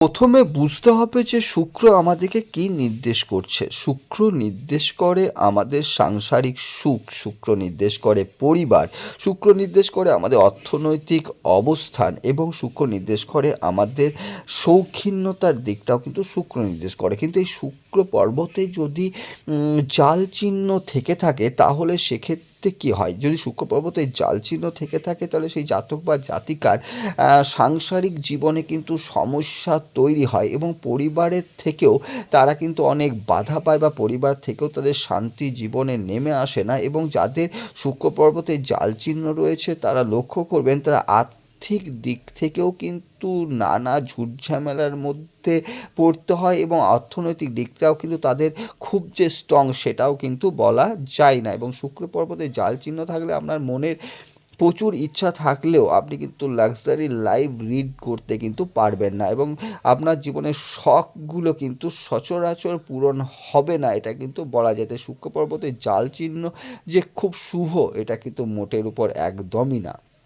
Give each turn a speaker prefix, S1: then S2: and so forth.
S1: প্রথমে বুঝতে হবে যে শুক্র আমাদেরকে কি নির্দেশ করছে। শুক্র নির্দেশ করে আমাদের সাংসারিক সুখ, শুক্র নির্দেশ করে পরিবার, শুক্র নির্দেশ করে আমাদের অর্থনৈতিক অবস্থান এবং শুক্র নির্দেশ করে আমাদের শৌখিন্যতার দিকটাও কিন্তু শুক্র নির্দেশ করে। কিন্তু এই শুক্র পর্বতে যদি জাল চিহ্ন থেকে থাকে তাহলে সেক্ষেত্রে কী হয়, যদি শুক্র পর্বতে জাল চিহ্ন থেকে থাকে তাহলে সেই জাতক বা জাতিকার সাংসারিক জীবনে কিন্তু সমস্যা তৈরি হয় এবং পরিবারের থেকেও তারা কিন্তু অনেক বাধা পায় বা পরিবার থেকেও তাদের শান্তি জীবনে নেমে আসে না। এবং যাদের শুক্র পর্বতে জাল চিহ্ন রয়েছে তারা লক্ষ্য করবেন তারা আর্থিক দিক থেকেও কিন্তু নানা ঝুটঝামেলার মধ্যে পড়তে হয় এবং অর্থনৈতিক দিকটাও কিন্তু তাদের খুব যে স্ট্রং সেটাও কিন্তু বলা যায় না। এবং শুক্র পর্বতে জাল চিহ্ন থাকলে আপনার মনের প্রচুর ইচ্ছা থাকলেও আপনি কিন্তু লাক্সারি লাইফ লিড করতে কিন্তু পারবেন না এবং আপনার জীবনের শখগুলো কিন্তু সচরাচর পূরণ হবে না, এটা কিন্তু বলা যায়। তাই শুক্র পর্বতে জাল চিহ্ন যে খুব শুভ এটা কিন্তু মোটের উপর একদমই না।